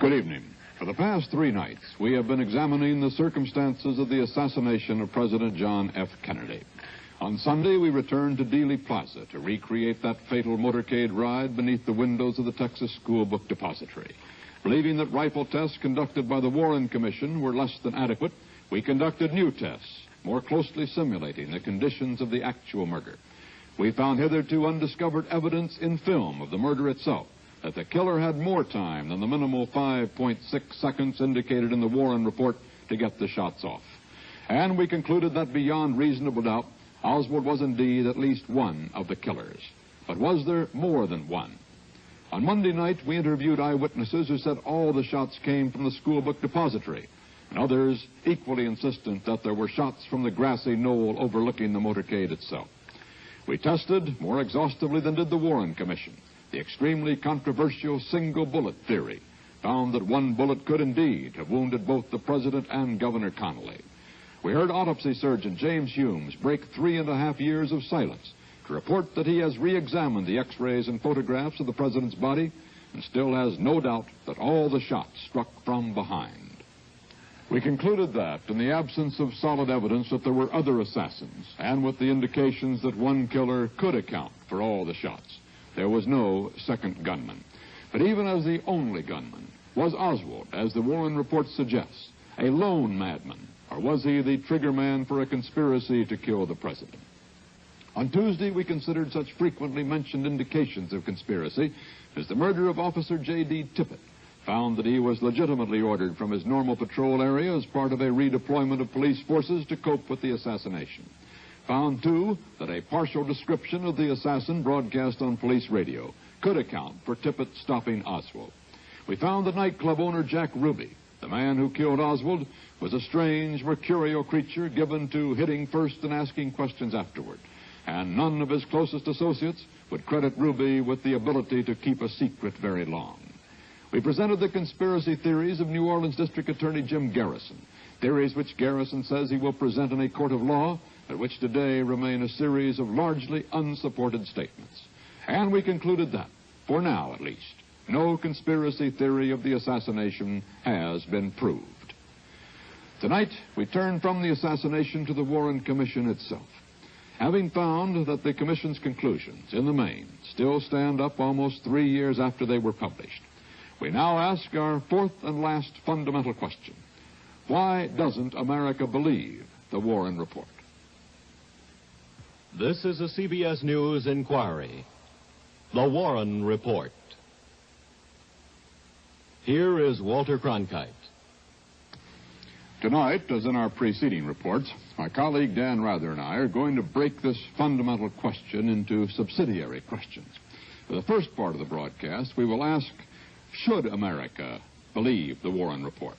Good evening. For the past 3 nights, we have been examining the circumstances of the assassination of President John F. Kennedy. On Sunday, we returned to Dealey Plaza to recreate that fatal motorcade ride beneath the windows of the Texas School Book Depository. Believing that rifle tests conducted by the Warren Commission were less than adequate, we conducted new tests, more closely simulating the conditions of the actual murder. We found hitherto undiscovered evidence in film of the murder itself, that the killer had more time than the minimal 5.6 seconds indicated in the Warren report to get the shots off. And we concluded that beyond reasonable doubt, Oswald was indeed at least one of the killers. But was there more than one? On Monday night, we interviewed eyewitnesses who said all the shots came from the school book depository, and others equally insistent that there were shots from the grassy knoll overlooking the motorcade itself. We tested more exhaustively than did the Warren Commission the extremely controversial single bullet theory, found that one bullet could indeed have wounded both the president and Governor Connally. We heard autopsy surgeon James Humes break 3.5 years of silence to report that he has re-examined the x-rays and photographs of the president's body and still has no doubt that all the shots struck from behind. We concluded that, in the absence of solid evidence that there were other assassins, and with the indications that one killer could account for all the shots, there was no second gunman. But even as the only gunman, was Oswald, as the Warren report suggests, a lone madman, or was he the trigger man for a conspiracy to kill the president? On Tuesday, we considered such frequently mentioned indications of conspiracy as the murder of Officer J.D. Tippit, found that he was legitimately ordered from his normal patrol area as part of a redeployment of police forces to cope with the assassination. Found, too, that a partial description of the assassin broadcast on police radio could account for Tippit stopping Oswald. We found that nightclub owner Jack Ruby, the man who killed Oswald, was a strange, mercurial creature given to hitting first and asking questions afterward. And none of his closest associates would credit Ruby with the ability to keep a secret very long. We presented the conspiracy theories of New Orleans District Attorney Jim Garrison, theories which Garrison says he will present in a court of law, but which today remain a series of largely unsupported statements. And we concluded that, for now at least, no conspiracy theory of the assassination has been proved. Tonight, we turn from the assassination to the Warren Commission itself. Having found that the Commission's conclusions, in the main, still stand up almost 3 years after they were published, we now ask our fourth and last fundamental question. Why doesn't America believe the Warren report? This is a CBS News inquiry. The Warren Report. Here is Walter Cronkite. Tonight, as in our preceding reports, my colleague Dan Rather and I are going to break this fundamental question into subsidiary questions. For the first part of the broadcast, we will ask, should America believe the Warren report?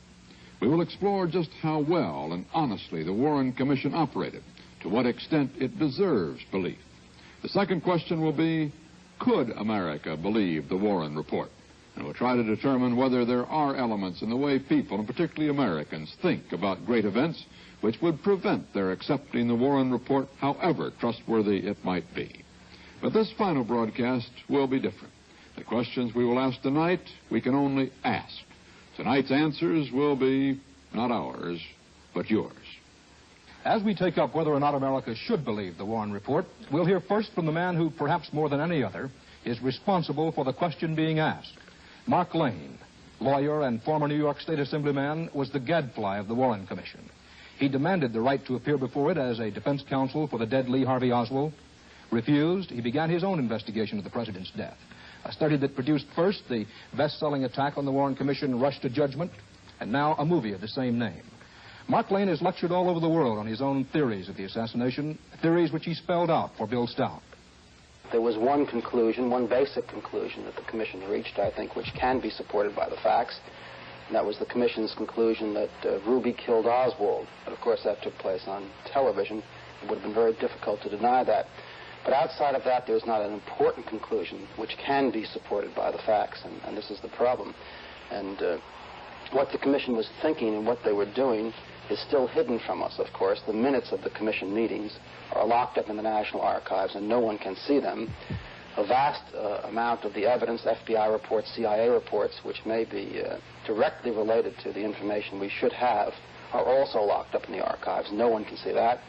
We will explore just how well and honestly the Warren Commission operated, to what extent it deserves belief. The second question will be, could America believe the Warren report? And we'll try to determine whether there are elements in the way people, and particularly Americans, think about great events which would prevent their accepting the Warren report, however trustworthy it might be. But this final broadcast will be different. The questions we will ask tonight, we can only ask. Tonight's answers will be not ours, but yours. As we take up whether or not America should believe the Warren report, we'll hear first from the man who, perhaps more than any other, is responsible for the question being asked. Mark Lane, lawyer and former New York State Assemblyman, was the gadfly of the Warren Commission. He demanded the right to appear before it as a defense counsel for the dead Lee Harvey Oswald. Refused, he began his own investigation of the president's death. A study that produced first the best-selling attack on the Warren Commission, Rush to Judgment, and now a movie of the same name. Mark Lane has lectured all over the world on his own theories of the assassination, theories which he spelled out for Bill Stout. There was one conclusion, one basic conclusion that the Commission reached, I think, which can be supported by the facts, and that was the Commission's conclusion that Ruby killed Oswald. But of course that took place on television. It would have been very difficult to deny that. But outside of that, there's not an important conclusion which can be supported by the facts, and this is the problem. And what the Commission was thinking and what they were doing is still hidden from us, of course. The minutes of the Commission meetings are locked up in the National Archives, and no one can see them. a vast amount of the evidence, FBI reports, CIA reports, which may be directly related to the information we should have, are also locked up in the archives. No one can see that.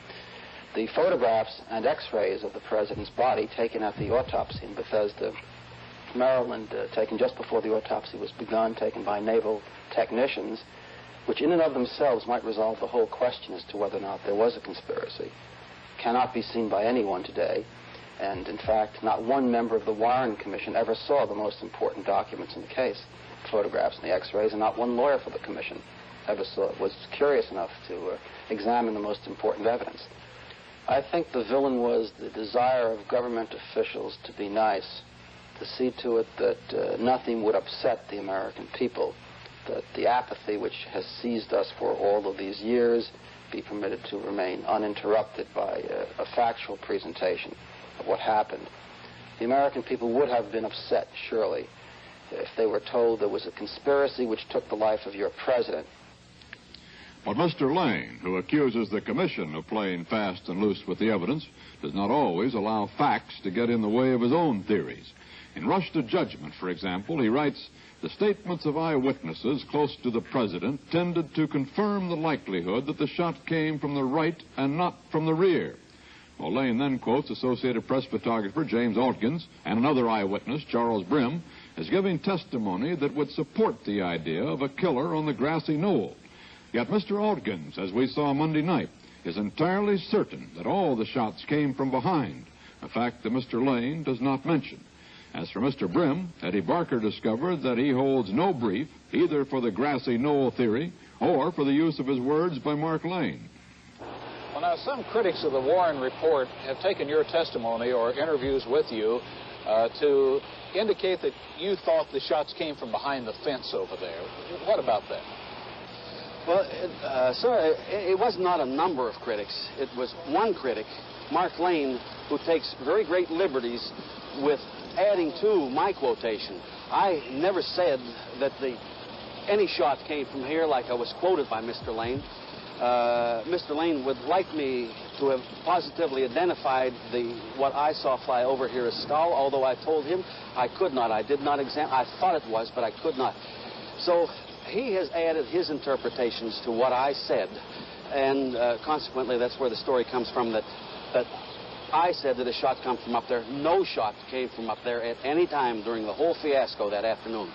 The photographs and x-rays of the president's body taken at the autopsy in Bethesda, Maryland, taken just before the autopsy was begun, taken by naval technicians, which in and of themselves might resolve the whole question as to whether or not there was a conspiracy, cannot be seen by anyone today. And in fact, not one member of the Warren Commission ever saw the most important documents in the case, the photographs and the x-rays, and not one lawyer for the commission ever was curious enough to examine the most important evidence. I think the villain was the desire of government officials to be nice, to see to it that nothing would upset the American people, that the apathy which has seized us for all of these years be permitted to remain uninterrupted by a factual presentation of what happened. The American people would have been upset, surely, if they were told there was a conspiracy which took the life of your president. But Mr. Lane, who accuses the commission of playing fast and loose with the evidence, does not always allow facts to get in the way of his own theories. In Rush to Judgment, for example, he writes, "The statements of eyewitnesses close to the president tended to confirm the likelihood that the shot came from the right and not from the rear." Well, Lane then quotes Associated Press photographer James Altkins and another eyewitness, Charles Brim, as giving testimony that would support the idea of a killer on the grassy knoll. Yet Mr. Altkins, as we saw Monday night, is entirely certain that all the shots came from behind, a fact that Mr. Lane does not mention. As for Mr. Brim, Eddie Barker discovered that he holds no brief either for the grassy knoll theory or for the use of his words by Mark Lane. Well, now, some critics of the Warren report have taken your testimony or interviews with you to indicate that you thought the shots came from behind the fence over there. What about that? Well, sir, it was not a number of critics. It was one critic, Mark Lane, who takes very great liberties with adding to my quotation. I never said that any shot came from here like I was quoted by Mr. Lane. Mr. Lane would like me to have positively identified what I saw fly over here as skull, although I told him I could not. I did not examine. I thought it was, but I could not. So he has added his interpretations to what I said, and consequently, that's where the story comes from, that I said that a shot come from up there. No shot came from up there at any time during the whole fiasco that afternoon.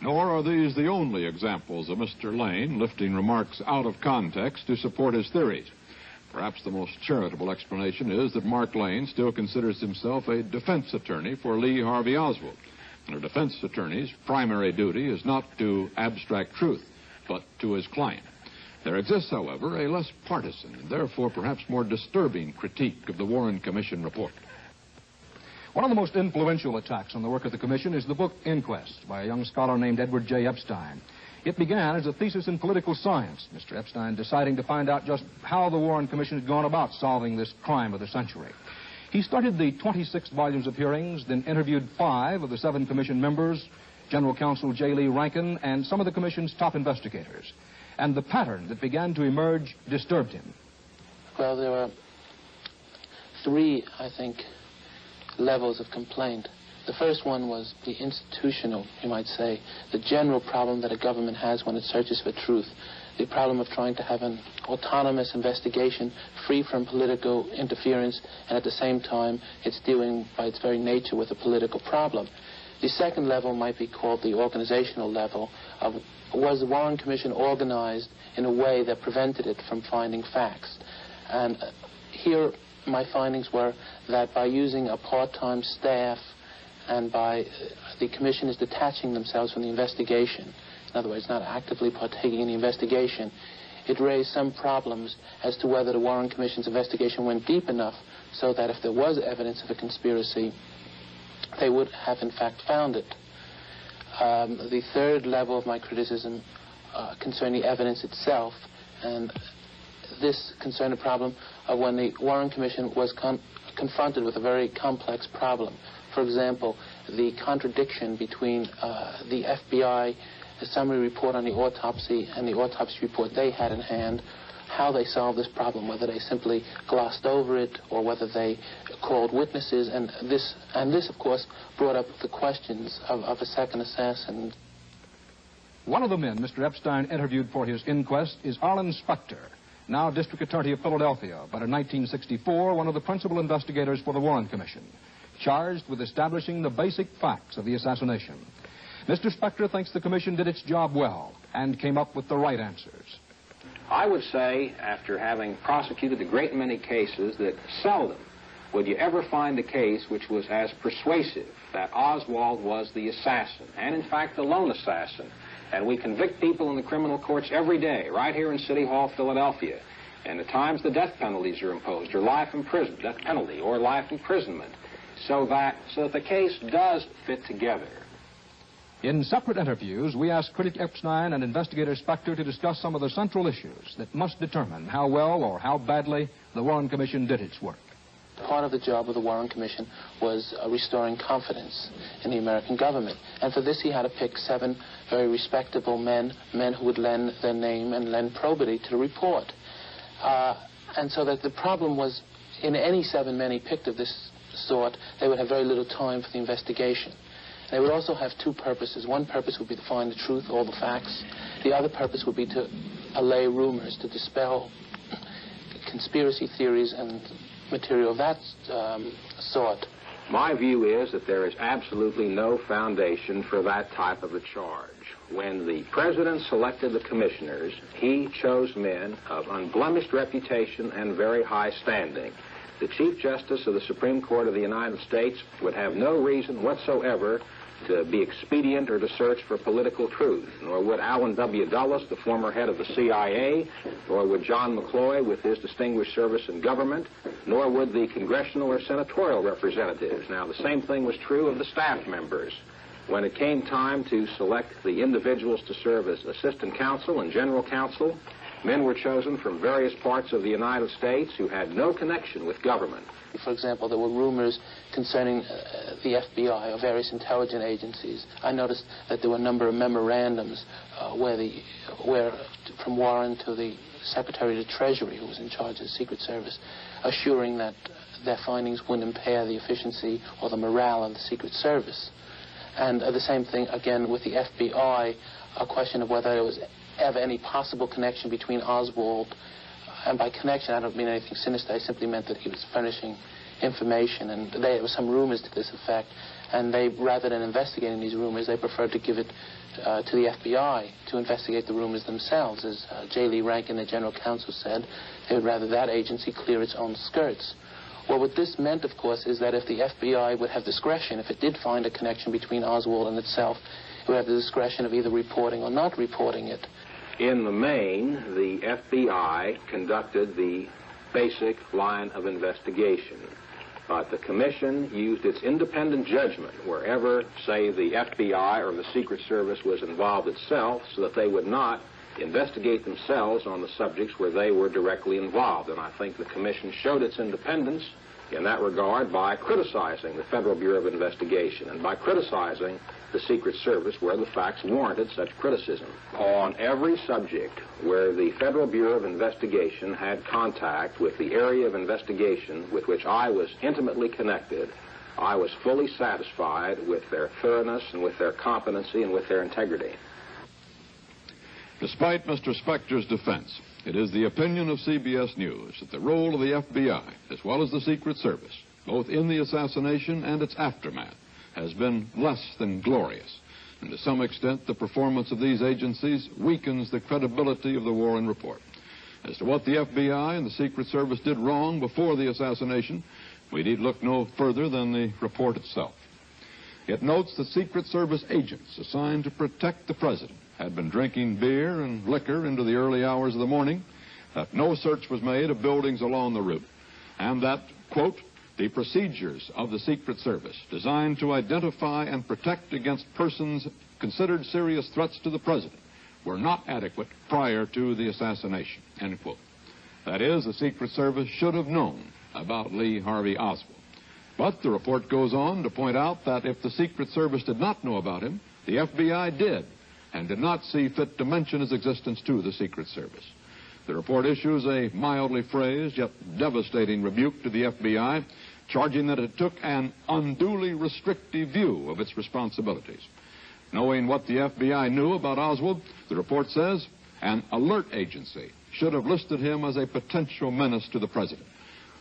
Nor are these the only examples of Mr. Lane lifting remarks out of context to support his theories. Perhaps the most charitable explanation is that Mark Lane still considers himself a defense attorney for Lee Harvey Oswald. And a defense attorney's primary duty is not to abstract truth, but to his client. There exists, however, a less partisan and therefore perhaps more disturbing critique of the Warren Commission report. One of the most influential attacks on the work of the Commission is the book Inquest by a young scholar named Edward J. Epstein. It began as a thesis in political science, Mr. Epstein deciding to find out just how the Warren Commission had gone about solving this crime of the century. He studied the 26 volumes of hearings, then interviewed 5 of the 7 Commission members, General Counsel J. Lee Rankin, and some of the Commission's top investigators. And the pattern that began to emerge disturbed him. Well, there were 3, I think, levels of complaint. The first one was the institutional, you might say, the general problem that a government has when it searches for truth. The problem of trying to have an autonomous investigation free from political interference, and at the same time it's dealing by its very nature with a political problem. The second level might be called the organizational level of, was the Warren Commission organized in a way that prevented it from finding facts? And here my findings were that by using a part-time staff and by the Commission is detaching themselves from the investigation, in other words, not actively partaking in the investigation, it raised some problems as to whether the Warren Commission's investigation went deep enough so that if there was evidence of a conspiracy, they would have in fact found it. The third level of my criticism concerned the evidence itself, and this concerned a problem of when the Warren Commission was confronted with a very complex problem. For example, the contradiction between the FBI, the summary report on the autopsy, and the autopsy report they had in hand. how they solved this problem, whether they simply glossed over it or whether they called witnesses. And this, of course, brought up the questions of a second assassin. One of the men Mr. Epstein interviewed for his inquest is Arlen Specter, now District Attorney of Philadelphia, but in 1964 one of the principal investigators for the Warren Commission, charged with establishing the basic facts of the assassination. Mr. Specter thinks the commission did its job well and came up with the right answers. I would say, after having prosecuted a great many cases, that seldom would you ever find a case which was as persuasive that Oswald was the assassin, and in fact the lone assassin. And we convict people in the criminal courts every day, right here in City Hall, Philadelphia. And at times the death penalties are imposed, or life imprisonment, death penalty, or life imprisonment, so that the case does fit together. In separate interviews, we asked critic Epstein and investigator Specter to discuss some of the central issues that must determine how well or how badly the Warren Commission did its work. Part of the job of the Warren Commission was restoring confidence in the American government. And for this, he had to pick 7 very respectable men who would lend their name and lend probity to the report. And so that the problem was, in any 7 men he picked of this sort, they would have very little time for the investigation. They would also have 2 purposes. One purpose would be to find the truth, all the facts. The other purpose would be to allay rumors, to dispel conspiracy theories and material of that sort. My view is that there is absolutely no foundation for that type of a charge. When the president selected the commissioners, he chose men of unblemished reputation and very high standing. The Chief Justice of the Supreme Court of the United States would have no reason whatsoever to be expedient or to search for political truth, nor would Allen W. Dulles, the former head of the CIA, nor would John McCloy with his distinguished service in government, nor would the congressional or senatorial representatives. Now, the same thing was true of the staff members. When it came time to select the individuals to serve as assistant counsel and general counsel, men were chosen from various parts of the United States who had no connection with government. For example, there were rumors concerning the FBI or various intelligence agencies. I noticed that there were a number of memorandums where from Warren to the Secretary of the Treasury, who was in charge of the Secret Service, assuring that their findings wouldn't impair the efficiency or the morale of the Secret Service. And the same thing, again, with the FBI, a question of whether there was ever any possible connection between Oswald, and by connection I don't mean anything sinister, I simply meant that he was furnishing information, and there were some rumors to this effect, and they, rather than investigating these rumors, they preferred to give it to the FBI to investigate the rumors themselves. As J. Lee Rankin, the general counsel, said, they would rather that agency clear its own skirts. Well, what this meant, of course, is that if the FBI would have discretion, if it did find a connection between Oswald and itself, it would have the discretion of either reporting or not reporting it. In the main, the FBI conducted the basic line of investigation. But the Commission used its independent judgment wherever, say, the FBI or the Secret Service was involved itself, so that they would not investigate themselves on the subjects where they were directly involved. And I think the Commission showed its independence in that regard by criticizing the Federal Bureau of Investigation and by criticizing the Secret Service where the facts warranted such criticism. On every subject where the Federal Bureau of Investigation had contact with the area of investigation with which I was intimately connected, I was fully satisfied with their thoroughness and with their competency and with their integrity. Despite Mr. Specter's defense, it is the opinion of CBS News that the role of the FBI, as well as the Secret Service, both in the assassination and its aftermath, has been less than glorious. And to some extent, the performance of these agencies weakens the credibility of the Warren Report. As to what the FBI and the Secret Service did wrong before the assassination, we need look no further than the report itself. It notes that Secret Service agents assigned to protect the president had been drinking beer and liquor into the early hours of the morning, that no search was made of buildings along the route, and that, quote, the procedures of the Secret Service designed to identify and protect against persons considered serious threats to the president were not adequate prior to the assassination, end quote. That is, the Secret Service should have known about Lee Harvey Oswald. But the report goes on to point out that if the Secret Service did not know about him, the FBI did, and did not see fit to mention his existence to the Secret Service. The report issues a mildly phrased yet devastating rebuke to the FBI, charging that it took an unduly restrictive view of its responsibilities. Knowing what the FBI knew about Oswald, the report says an alert agency should have listed him as a potential menace to the president.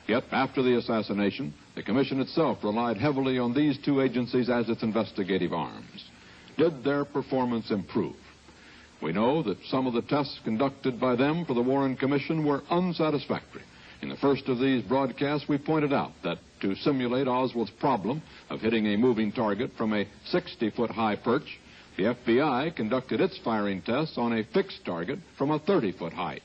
Yet, after the assassination, the commission itself relied heavily on these two agencies as its investigative arms. Did their performance improve? We know that some of the tests conducted by them for the Warren Commission were unsatisfactory. In the first of these broadcasts, we pointed out that to simulate Oswald's problem of hitting a moving target from a 60-foot-high perch, the FBI conducted its firing tests on a fixed target from a 30-foot height.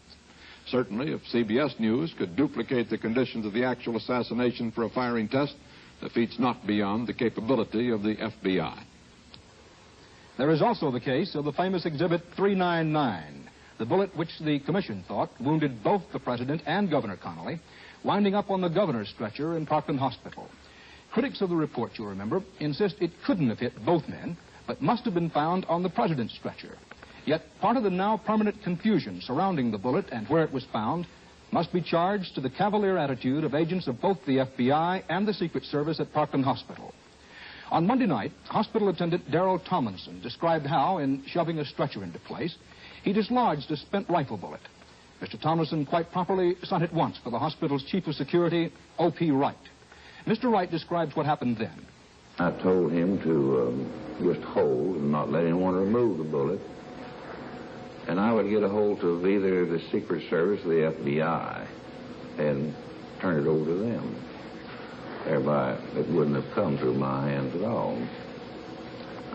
Certainly, if CBS News could duplicate the conditions of the actual assassination for a firing test, the feat's not beyond the capability of the FBI. There is also the case of the famous Exhibit 399, the bullet which the commission thought wounded both the president and Governor Connally, winding up on the governor's stretcher in Parkland Hospital. Critics of the report, you'll remember, insist it couldn't have hit both men, but must have been found on the president's stretcher. Yet part of the now permanent confusion surrounding the bullet and where it was found must be charged to the cavalier attitude of agents of both the FBI and the Secret Service at Parkland Hospital. On Monday night, hospital attendant Darrell Tomlinson described how, in shoving a stretcher into place, he dislodged a spent rifle bullet. Mr. Tomlinson quite properly sent at once for the hospital's chief of security, O.P. Wright. Mr. Wright describes what happened then. I told him to just hold and not let anyone remove the bullet. And I would get a hold of either the Secret Service or the FBI and turn it over to them. Thereby, it wouldn't have come through my hands at all.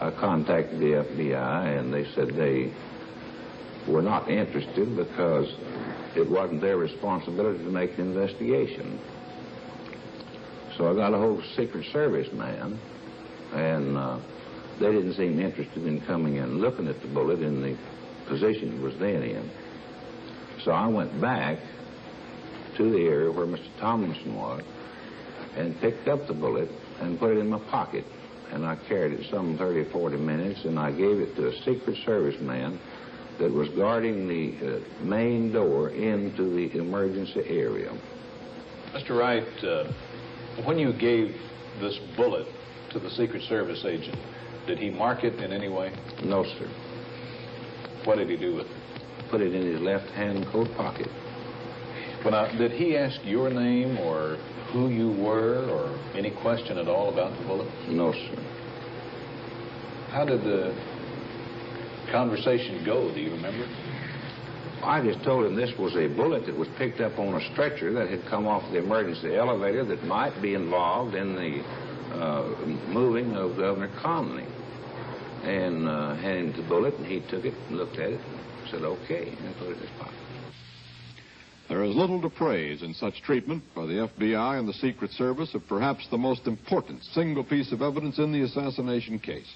I contacted the FBI, and they said they were not interested because it wasn't their responsibility to make an investigation. So I got a hold of a Secret Service man, and they didn't seem interested in coming and looking at the bullet in the position it was then in. So I went back to the area where Mr. Tomlinson was and picked up the bullet and put it in my pocket. And I carried it some 30 or 40 minutes, and I gave it to a Secret Service man that was guarding the main door into the emergency area. Mr. Wright, when you gave this bullet to the Secret Service agent, did he mark it in any way? No, sir. What did he do with it? Put it in his left-hand coat pocket. Well, now, did he ask your name or who you were or any question at all about the bullet? No, sir. How did the conversation go? Do you remember? I just told him this was a bullet that was picked up on a stretcher that had come off the emergency elevator that might be involved in the moving of Governor Connally. And handed him the bullet, and he took it and looked at it and said, okay, and put it in his pocket. There is little to praise in such treatment by the FBI and the Secret Service of perhaps the most important single piece of evidence in the assassination case.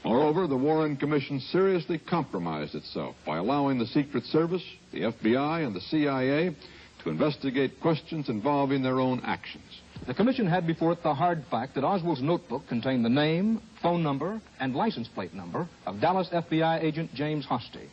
Moreover, the Warren Commission seriously compromised itself by allowing the Secret Service, the FBI, and the CIA to investigate questions involving their own actions. The commission had before it the hard fact that Oswald's notebook contained the name, phone number, and license plate number of Dallas FBI agent James Hosty.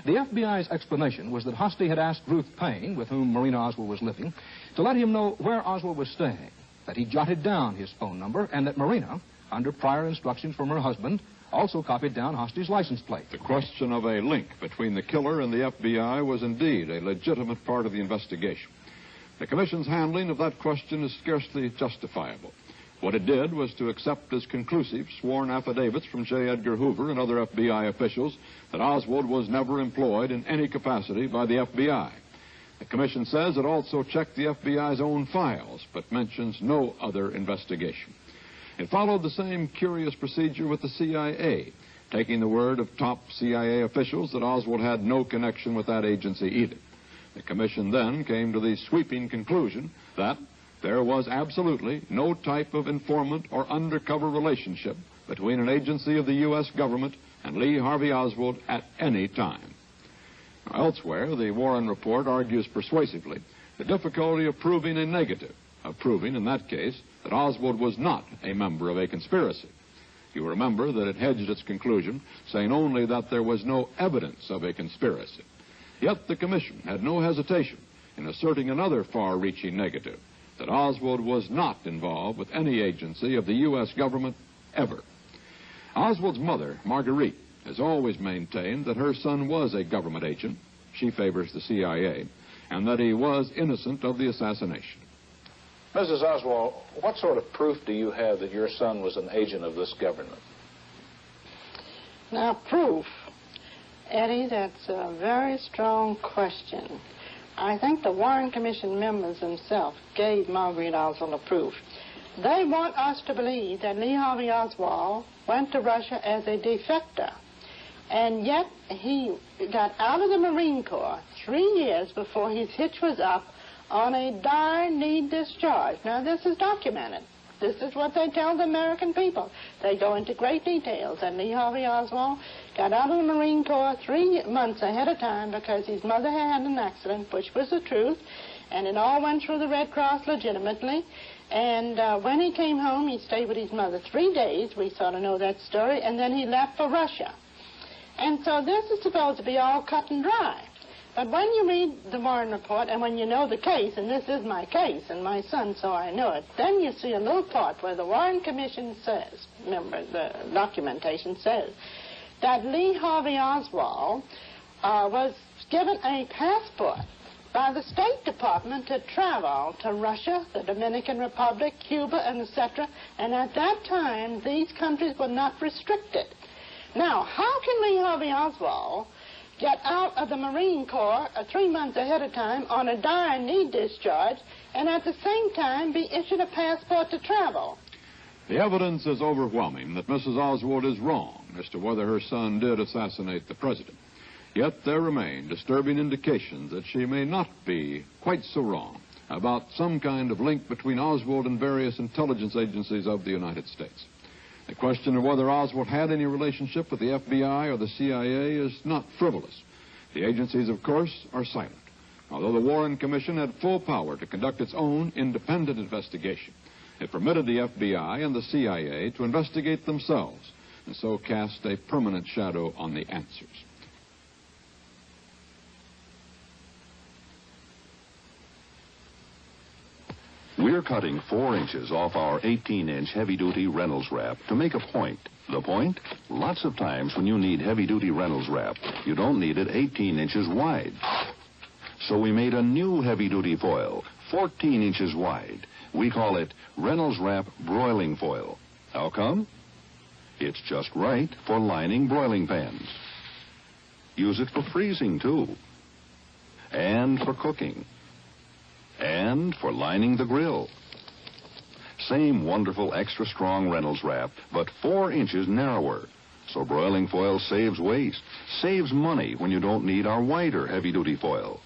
The FBI's explanation was that Hosty had asked Ruth Payne, with whom Marina Oswald was living, to let him know where Oswald was staying, that he jotted down his phone number, and that Marina, under prior instructions from her husband, also copied down Hosty's license plate. The question of a link between the killer and the FBI was indeed a legitimate part of the investigation. The Commission's handling of that question is scarcely justifiable. What it did was to accept as conclusive sworn affidavits from J. Edgar Hoover and other FBI officials that Oswald was never employed in any capacity by the FBI. The Commission says it also checked the FBI's own files, but mentions no other investigation. It followed the same curious procedure with the CIA, taking the word of top CIA officials that Oswald had no connection with that agency either. The Commission then came to the sweeping conclusion that there was absolutely no type of informant or undercover relationship between an agency of the U.S. government and Lee Harvey Oswald at any time. Now, elsewhere, the Warren report argues persuasively the difficulty of proving a negative, of proving, in that case, that Oswald was not a member of a conspiracy. You remember that it hedged its conclusion, saying only that there was no evidence of a conspiracy. Yet the commission had no hesitation in asserting another far-reaching negative, that Oswald was not involved with any agency of the U.S. government ever. Oswald's mother, Marguerite, has always maintained that her son was a government agent, she favors the CIA, and that he was innocent of the assassination. Mrs. Oswald, what sort of proof do you have that your son was an agent of this government? Now, proof, Eddie, that's a very strong question. I think the Warren Commission members themselves gave Marguerite Oswald a proof. They want us to believe that Lee Harvey Oswald went to Russia as a defector, and yet he got out of the Marine Corps 3 years before his hitch was up on a dire need discharge. Now, this is documented. This is what they tell the American people. They go into great details that Lee Harvey Oswald got out of the Marine Corps 3 months ahead of time because his mother had an accident, which was the truth, and it all went through the Red Cross legitimately. And when he came home, he stayed with his mother 3 days. We sort of know that story. And then he left for Russia. And so this is supposed to be all cut and dry. But when you read the Warren report, and when you know the case, and this is my case, and my son, so I know it, then you see a little part where the Warren Commission says, remember, the documentation says, that Lee Harvey Oswald was given a passport by the State Department to travel to Russia, the Dominican Republic, Cuba, and etc. And at that time, these countries were not restricted. Now, how can Lee Harvey Oswald get out of the Marine Corps 3 months ahead of time on a dire need discharge and at the same time be issued a passport to travel? The evidence is overwhelming that Mrs. Oswald is wrong as to whether her son did assassinate the president. Yet there remain disturbing indications that she may not be quite so wrong about some kind of link between Oswald and various intelligence agencies of the United States. The question of whether Oswald had any relationship with the FBI or the CIA is not frivolous. The agencies, of course, are silent, although the Warren Commission had full power to conduct its own independent investigation. It permitted the FBI and the CIA to investigate themselves and so cast a permanent shadow on the answers. We're cutting 4 inches off our 18-inch heavy-duty Reynolds wrap to make a point. The point? Lots of times when you need heavy-duty Reynolds wrap, you don't need it 18 inches wide. So we made a new heavy-duty foil, 14 inches wide. We call it Reynolds Wrap Broiling Foil. How come? It's just right for lining broiling pans. Use it for freezing, too. And for cooking. And for lining the grill. Same wonderful extra strong Reynolds wrap, but 4 inches narrower. So broiling foil saves waste, saves money when you don't need our wider heavy-duty foil.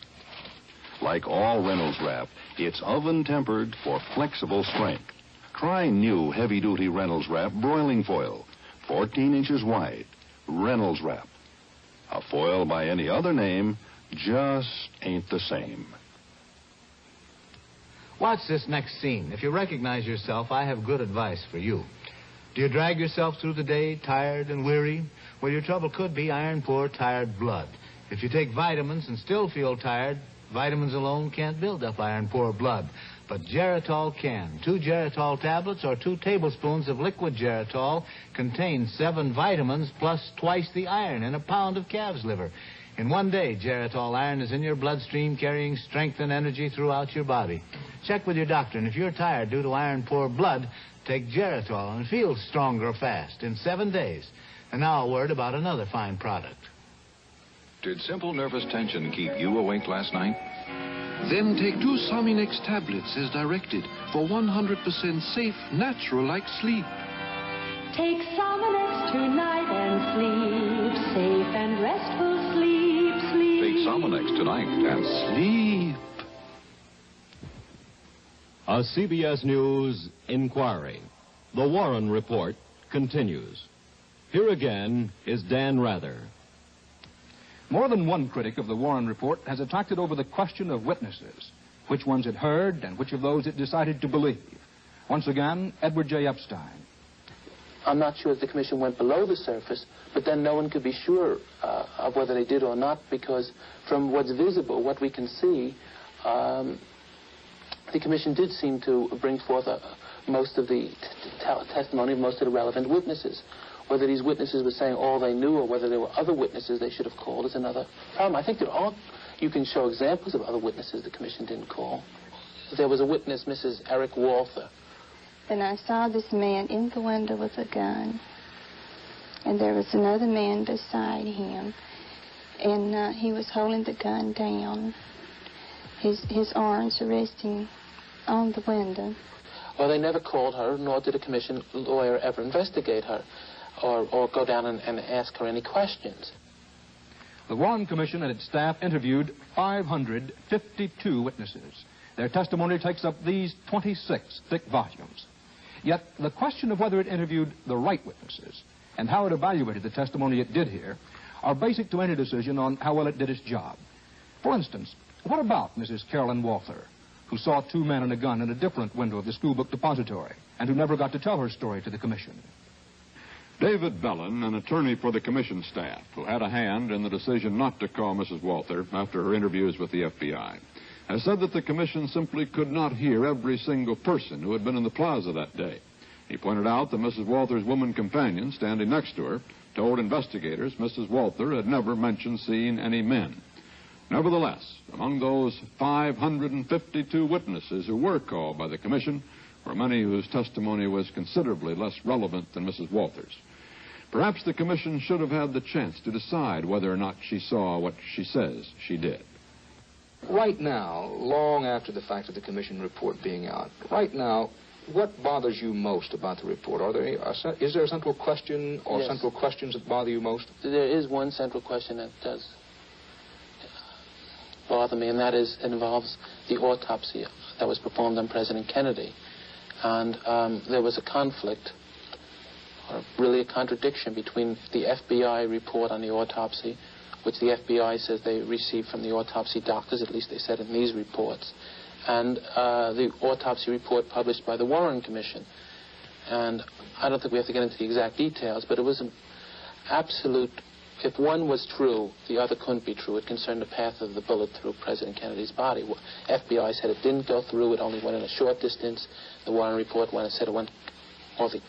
Like all Reynolds wrap, it's oven-tempered for flexible strength. Try new heavy-duty Reynolds wrap broiling foil, 14 inches wide, Reynolds wrap. A foil by any other name just ain't the same. Watch this next scene. If you recognize yourself, I have good advice for you. Do you drag yourself through the day tired and weary? Well, your trouble could be iron-poor, tired blood. If you take vitamins and still feel tired, vitamins alone can't build up iron-poor blood. But Geritol can. 2 Geritol tablets or 2 tablespoons of liquid Geritol contain 7 vitamins plus twice the iron in a pound of calf's liver. In 1 day, Geritol iron is in your bloodstream, carrying strength and energy throughout your body. Check with your doctor, and if you're tired due to iron-poor blood, take Geritol and feel stronger fast in 7 days. And now a word about another fine product. Did simple nervous tension keep you awake last night? Then take 2 Sominex tablets as directed for 100% safe, natural-like sleep. Take Sominex tonight and sleep safe and restful sleep. Take Sominex tonight and sleep. A CBS News inquiry. The Warren Report continues. Here again is Dan Rather. More than one critic of the Warren Report has attacked it over the question of witnesses, which ones it heard and which of those it decided to believe. Once again, Edward J. Epstein. I'm not sure that the commission went below the surface, but then no one could be sure of whether they did or not, because from what's visible, what we can see, the commission did seem to bring forth most of the testimony of most of the relevant witnesses. Whether these witnesses were saying all they knew or whether there were other witnesses they should have called is another problem. I think you can show examples of other witnesses the commission didn't call. There was a witness, Mrs. Eric Walther. And I saw this man in the window with a gun. And there was another man beside him. And he was holding the gun down. His arms resting on the window. Well, they never called her, nor did a commission lawyer ever investigate her or go down and ask her any questions. The Warren Commission and its staff interviewed 552 witnesses. Their testimony takes up these 26 thick volumes. Yet the question of whether it interviewed the right witnesses and how it evaluated the testimony it did hear are basic to any decision on how well it did its job. For instance, what about Mrs. Carolyn Walther, who saw two men and a gun in a different window of the school book depository and who never got to tell her story to the commission? David Bellin, an attorney for the commission staff, who had a hand in the decision not to call Mrs. Walther after her interviews with the FBI, has said that the commission simply could not hear every single person who had been in the plaza that day. He pointed out that Mrs. Walther's woman companion standing next to her told investigators Mrs. Walther had never mentioned seeing any men. Nevertheless, among those 552 witnesses who were called by the commission were many whose testimony was considerably less relevant than Mrs. Walther's. Perhaps the commission should have had the chance to decide whether or not she saw what she says she did. Right now, long after the fact of the commission report being out, right now, what bothers you most about the report? Is there a central question or Yes. central questions that bother you most? There is one central question that does bother me, and that involves the autopsy that was performed on President Kennedy. And there was a conflict, or really a contradiction, between the FBI report on the autopsy, which the FBI says they received from the autopsy doctors, at least they said in these reports, and the autopsy report published by the Warren Commission. And I don't think we have to get into the exact details, but it was an absolute, if one was true, the other couldn't be true. It concerned the path of the bullet through President Kennedy's body. FBI said it didn't go through, it only went in a short distance. The Warren report said it went, the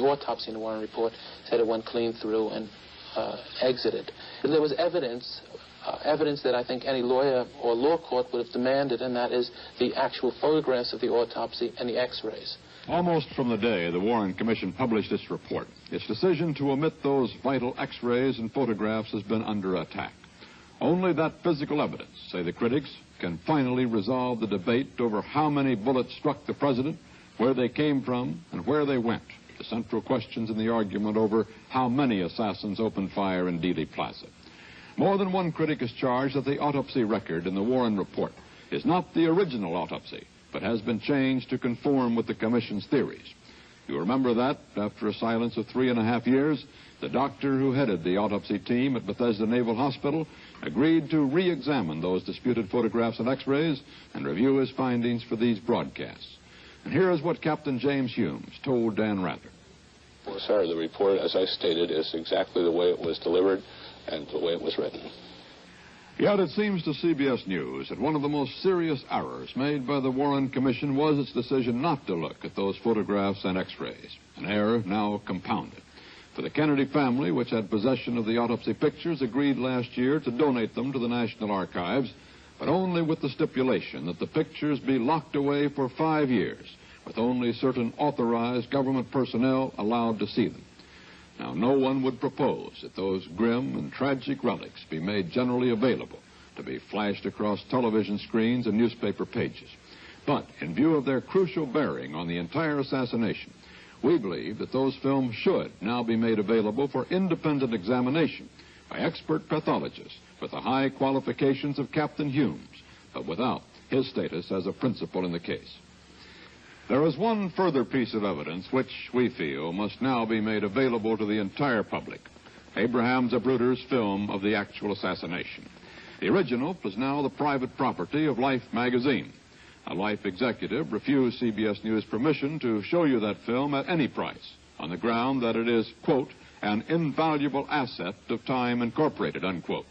autopsy in the Warren report said it went clean through and exited. But there was evidence that I think any lawyer or law court would have demanded, and that is the actual photographs of the autopsy and the x-rays. Almost from the day the Warren Commission published its report, its decision to omit those vital x-rays and photographs has been under attack. Only that physical evidence, say the critics, can finally resolve the debate over how many bullets struck the president, where they came from, and where they went. The central questions in the argument over how many assassins opened fire in Dealey Plaza. More than one critic has charged that the autopsy record in the Warren report is not the original autopsy, but has been changed to conform with the commission's theories. You remember that, after a silence of 3.5 years, the doctor who headed the autopsy team at Bethesda Naval Hospital agreed to re-examine those disputed photographs and x-rays and review his findings for these broadcasts. And here is what Captain James Humes told Dan Rather. Well, sir, the report, as I stated, is exactly the way it was delivered and the way it was written. Yet it seems to CBS News that one of the most serious errors made by the Warren Commission was its decision not to look at those photographs and x-rays, an error now compounded. For the Kennedy family, which had possession of the autopsy pictures, agreed last year to donate them to the National Archives, but only with the stipulation that the pictures be locked away for 5 years, with only certain authorized government personnel allowed to see them. Now, no one would propose that those grim and tragic relics be made generally available to be flashed across television screens and newspaper pages. But in view of their crucial bearing on the entire assassination, we believe that those films should now be made available for independent examination by expert pathologists with the high qualifications of Captain Humes, but without his status as a principal in the case. There is one further piece of evidence which we feel must now be made available to the entire public. Abraham Zapruder's film of the actual assassination. The original is now the private property of Life magazine. A Life executive refused CBS News permission to show you that film at any price, on the ground that it is, quote, an invaluable asset of Time Incorporated, unquote,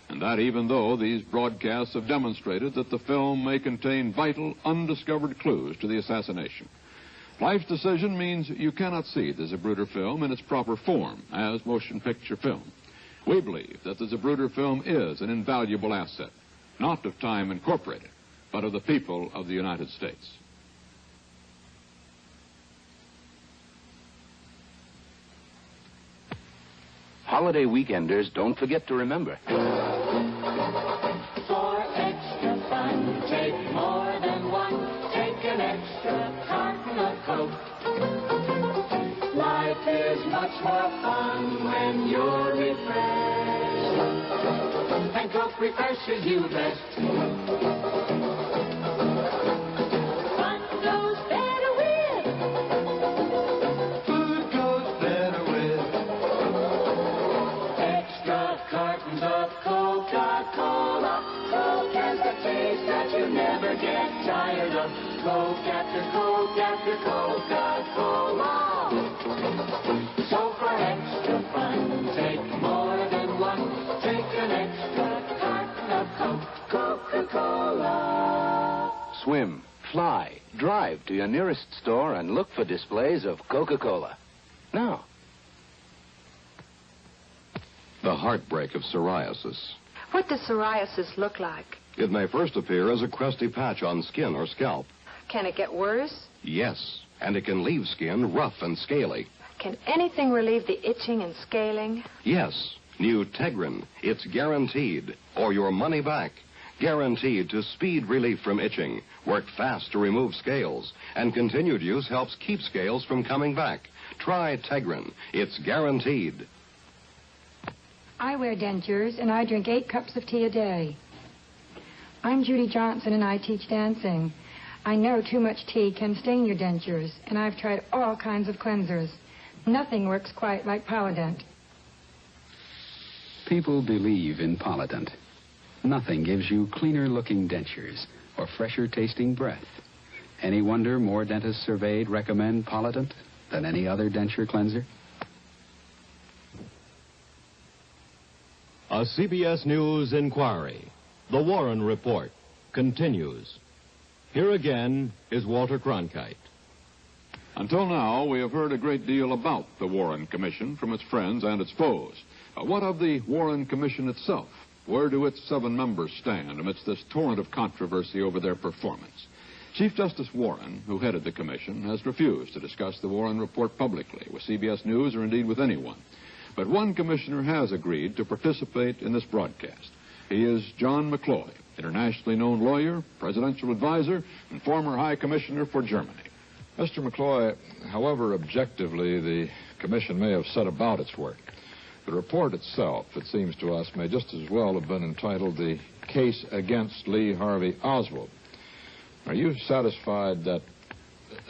and that even though these broadcasts have demonstrated that the film may contain vital, undiscovered clues to the assassination. Life's Decision means you cannot see the Zapruder film in its proper form as motion picture film. We believe that the Zapruder film is an invaluable asset, not of Time Incorporated, but of the people of the United States. Holiday weekenders, don't forget to remember. For extra fun, take more than one. Take an extra carton of Coke. Life is much more fun when you're refreshed. And Coke refreshes you best. Fun goes better with. Food goes better with. Extra cartons of Coca-Cola. Coke has the taste that you never get tired of. Coke after Coke after Coca-Cola. So for extra fun, take more than one. Take an extra carton of Coke, Coca-Cola. Swim, fly, drive to your nearest store and look for displays of Coca-Cola. Now. The heartbreak of psoriasis. What does psoriasis look like? It may first appear as a crusty patch on skin or scalp. Can it get worse? Yes, and it can leave skin rough and scaly. Can anything relieve the itching and scaling? Yes, new Tegrin. It's guaranteed, or your money back. Guaranteed to speed relief from itching, work fast to remove scales, and continued use helps keep scales from coming back. Try Tegrin. It's guaranteed. I wear dentures, and I drink 8 cups of tea a day. I'm Judy Johnson, and I teach dancing. I know too much tea can stain your dentures, and I've tried all kinds of cleansers. Nothing works quite like Polident. People believe in Polident. Nothing gives you cleaner-looking dentures or fresher-tasting breath. Any wonder more dentists surveyed recommend Polident than any other denture cleanser? A CBS News inquiry. The Warren Report continues. Here again is Walter Cronkite. Until now, we have heard a great deal about the Warren Commission from its friends and its foes. What of the Warren Commission itself? Where do its 7 members stand amidst this torrent of controversy over their performance? Chief Justice Warren, who headed the commission, has refused to discuss the Warren Report publicly with CBS News or indeed with anyone. But one commissioner has agreed to participate in this broadcast. He is John McCloy, internationally known lawyer, presidential advisor, and former High Commissioner for Germany. Mr. McCloy, however objectively the commission may have set about its work, the report itself, it seems to us, may just as well have been entitled The Case Against Lee Harvey Oswald. Are you satisfied that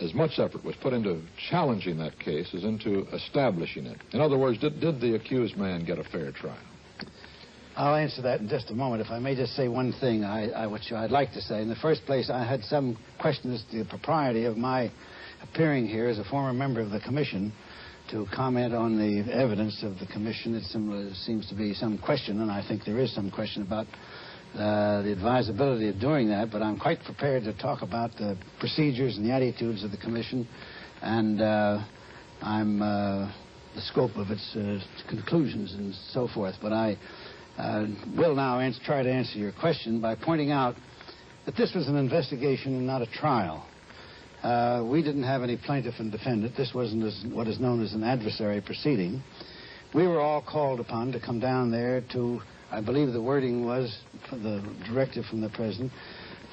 as much effort was put into challenging that case as into establishing it? In other words, did the accused man get a fair trial? I'll answer that in just a moment. If I may just say one thing, which I'd like to say. In the first place, I had some questions as to the propriety of my appearing here as a former member of the commission to comment on the evidence of the commission. It seems to be some question, and I think there is some question about the advisability of doing that, but I'm quite prepared to talk about the procedures and the attitudes of the commission and the scope of its conclusions and so forth. But I will now try to answer your question by pointing out that this was an investigation and not a trial. We didn't have any plaintiff and defendant. This wasn't what is known as an adversary proceeding. We were all called upon to come down there to, I believe the wording was, the directive from the president,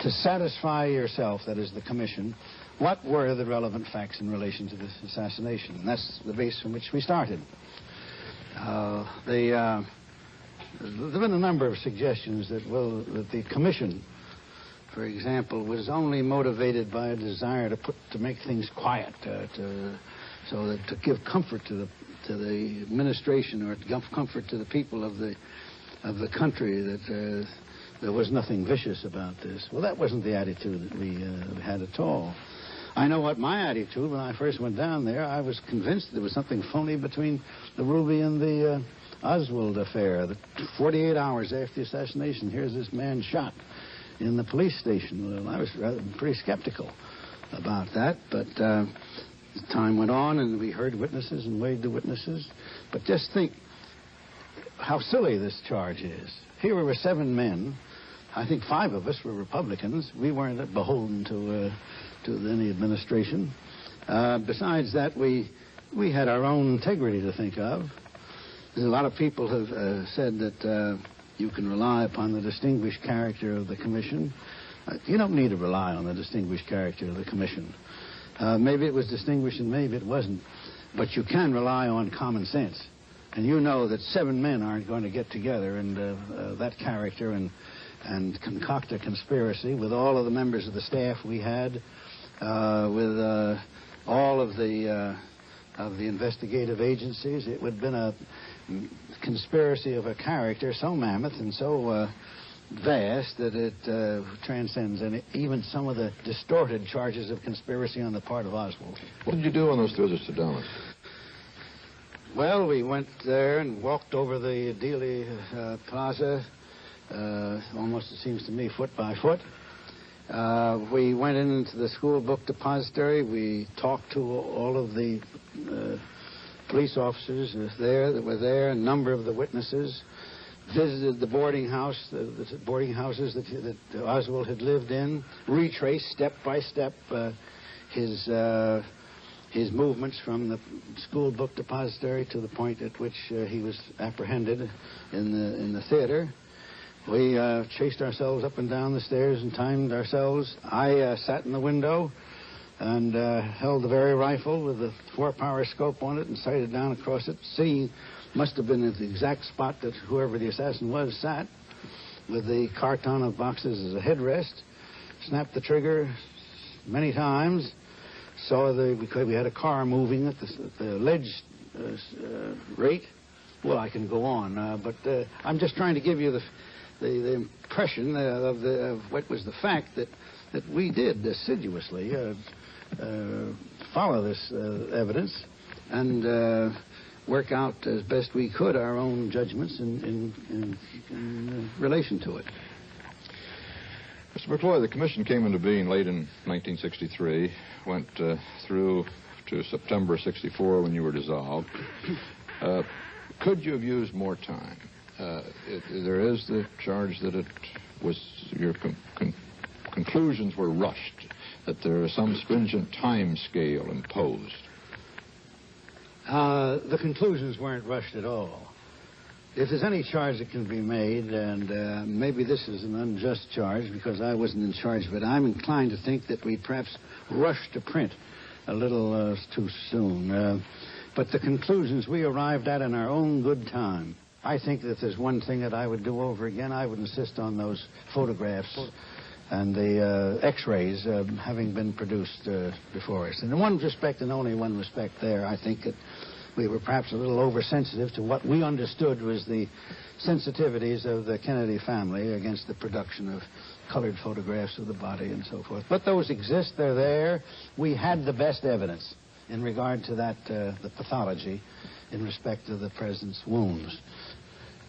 to satisfy yourself, that is the commission, what were the relevant facts in relation to this assassination. And that's the base from which we started. There have been a number of suggestions that the commission, for example, was only motivated by a desire to make things quiet, to give comfort to the administration or to give comfort to the people of the country that there was nothing vicious about this. Well, that wasn't the attitude that we had at all. I know what my attitude when I first went down there. I was convinced there was something phony between the Ruby and the Oswald affair. 48 hours after the assassination, here's this man shot in the police station. Well, I was pretty skeptical about that, but time went on and we heard witnesses and weighed the witnesses. But just think how silly this charge is. Here we were 7 men. I think 5 of us were Republicans. We weren't beholden to any administration. Besides that, we had our own integrity to think of. There's a lot of people have said that you can rely upon the distinguished character of the commission. You don't need to rely on the distinguished character of the commission. Maybe it was distinguished and maybe it wasn't. But you can rely on common sense. And you know that 7 men aren't going to get together and that character and concoct a conspiracy with all of the members of the staff we had, with all of the investigative agencies. It would have been a conspiracy of a character so mammoth and so vast that it transcends even some of the distorted charges of conspiracy on the part of Oswald. What did you do on those visits to Dallas? Well, we went there and walked over the Dealey Plaza, almost, it seems to me, foot by foot. We went into the school book depository. We talked to all of the police officers that were there, a number of the witnesses, visited the boarding house, the boarding houses that Oswald had lived in, retraced step by step his movements from the school book depository to the point at which he was apprehended in the theater. We chased ourselves up and down the stairs and timed ourselves. I sat in the window and held the very rifle with the 4-power scope on it and sighted down across it. Seeing must have been at the exact spot that whoever the assassin was sat, with the carton of boxes as a headrest. Snapped the trigger many times. Saw we had a car moving at the ledge rate. Well, I can go on, but I'm just trying to give you the impression of what was the fact that we did assiduously follow this evidence and work out as best we could our own judgments in relation to it. Mr. McCloy, the commission came into being late in 1963, went through to September 64 when you were dissolved. Could you have used more time? There is the charge that it was your conclusions were rushed, that there is some stringent time scale imposed. The conclusions weren't rushed at all. If there's any charge that can be made, and maybe this is an unjust charge because I wasn't in charge of it, I'm inclined to think that we perhaps rushed to print a little too soon. But the conclusions we arrived at in our own good time. I think that there's one thing that I would do over again. I would insist on those photographs and the X-rays having been produced before us. And in one respect, and only one respect there, I think that we were perhaps a little oversensitive to what we understood was the sensitivities of the Kennedy family against the production of colored photographs of the body and so forth. But those exist, they're there. We had the best evidence in regard to that, the pathology in respect to the president's wounds.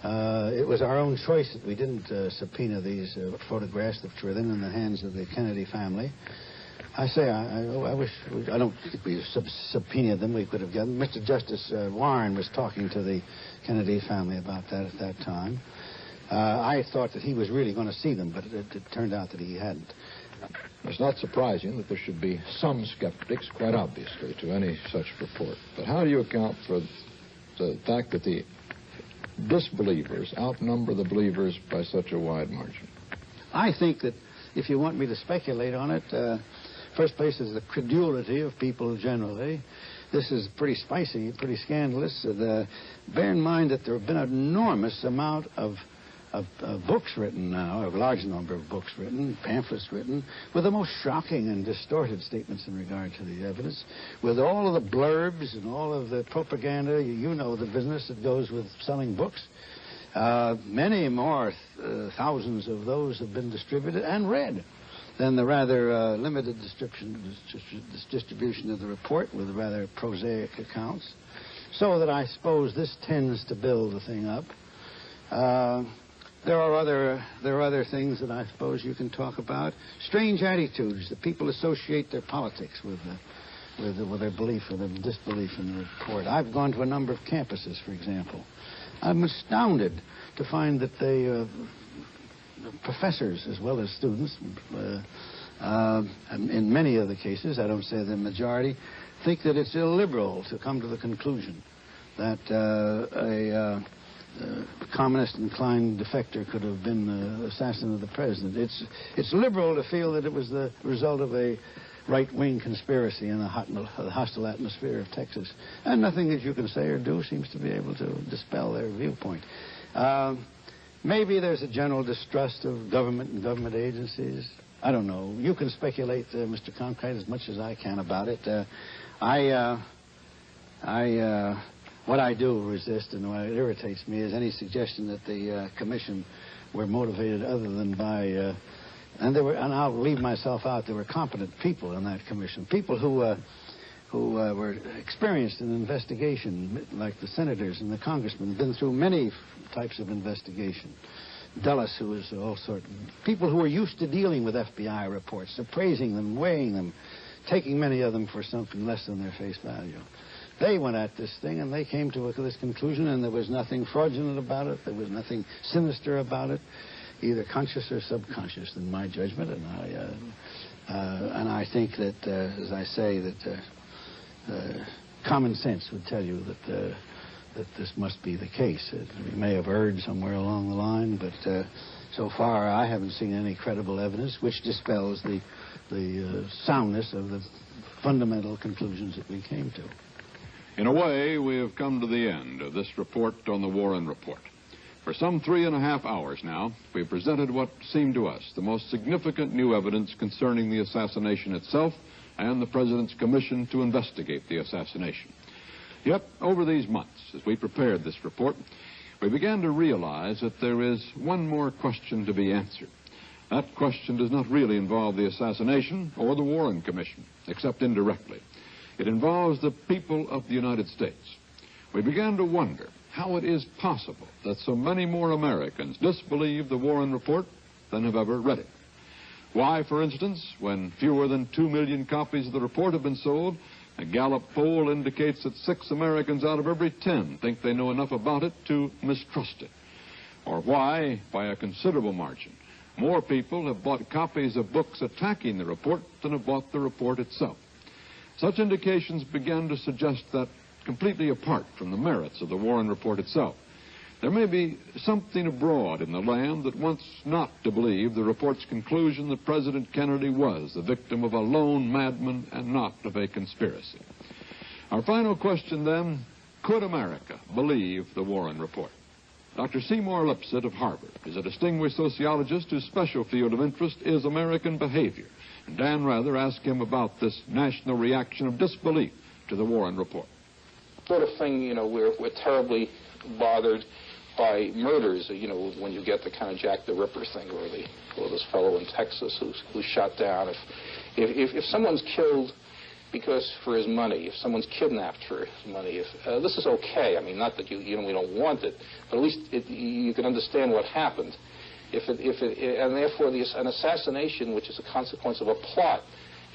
It was our own choice that we didn't subpoena these photographs which were then in the hands of the Kennedy family. I say, I wish, I don't think we subpoenaed them. We could have gotten. Mr. Justice Warren was talking to the Kennedy family about that at that time. I thought that he was really going to see them, but it turned out that he hadn't. It's not surprising that there should be some skeptics, quite obviously, to any such report. But how do you account for the fact that the disbelievers outnumber the believers by such a wide margin? I think that if you want me to speculate on it, first place is the credulity of people generally. This is pretty spicy, pretty scandalous. Bear in mind that there have been an enormous amount of books written now, a large number of books written, pamphlets written, with the most shocking and distorted statements in regard to the evidence, with all of the blurbs and all of the propaganda. You know the business that goes with selling books. Many more thousands of those have been distributed and read. then the rather limited distribution of the report with rather prosaic accounts, so that I suppose this tends to build the thing up. There are other things that I suppose you can talk about. Strange attitudes that people associate their politics with their belief or their disbelief in the report. I've gone to a number of campuses, for example. I'm astounded to find that they, professors as well as students, in many of the cases, I don't say the majority, think that it's illiberal to come to the conclusion that a communist-inclined defector could have been the assassin of the president. It's liberal to feel that it was the result of a right-wing conspiracy in the hostile atmosphere of Texas. And nothing that you can say or do seems to be able to dispel their viewpoint. Maybe there's a general distrust of government and government agencies. I don't know. You can speculate, Mr. Concrete, as much as I can about it. What I do resist and what irritates me is any suggestion that the commission were motivated other than by... And I'll leave myself out. There were competent people in that commission, people who were experienced in investigation, like the senators and the congressmen, been through many types of investigation. Dulles, who was all sorts of people who were used to dealing with FBI reports, appraising them, weighing them, taking many of them for something less than their face value. They went at this thing, and they came to this conclusion, and there was nothing fraudulent about it. There was nothing sinister about it, either conscious or subconscious, in my judgment. And I think that, as I say, that common sense would tell you that this must be the case. We may have erred somewhere along the line, but so far I haven't seen any credible evidence which dispels the soundness of the fundamental conclusions that we came to. In a way, we have come to the end of this report on the Warren Report. For some 3.5 hours now, we've presented what seemed to us the most significant new evidence concerning the assassination itself and the President's commission to investigate the assassination. Yet, over these months, as we prepared this report, we began to realize that there is one more question to be answered. That question does not really involve the assassination or the Warren Commission, except indirectly. It involves the people of the United States. We began to wonder how it is possible that so many more Americans disbelieve the Warren Report than have ever read it. Why, for instance, when fewer than 2 million copies of the report have been sold, a Gallup poll indicates that 6 Americans out of every 10 think they know enough about it to mistrust it. Or why, by a considerable margin, more people have bought copies of books attacking the report than have bought the report itself. Such indications began to suggest that, completely apart from the merits of the Warren Report itself, there may be something abroad in the land that wants not to believe the report's conclusion that President Kennedy was the victim of a lone madman and not of a conspiracy. Our final question, then, could America believe the Warren Report? Dr. Seymour Lipset of Harvard is a distinguished sociologist whose special field of interest is American behavior. And Dan Rather asked him about this national reaction of disbelief to the Warren Report. Sort of thing, we're terribly bothered by murders, when you get the kind of Jack the Ripper thing, or this fellow in Texas who's shot down. If someone's killed because for his money, if someone's kidnapped for his money, this is okay. I mean, not that we don't want it, but at least you can understand what happened. And therefore, an assassination, which is a consequence of a plot,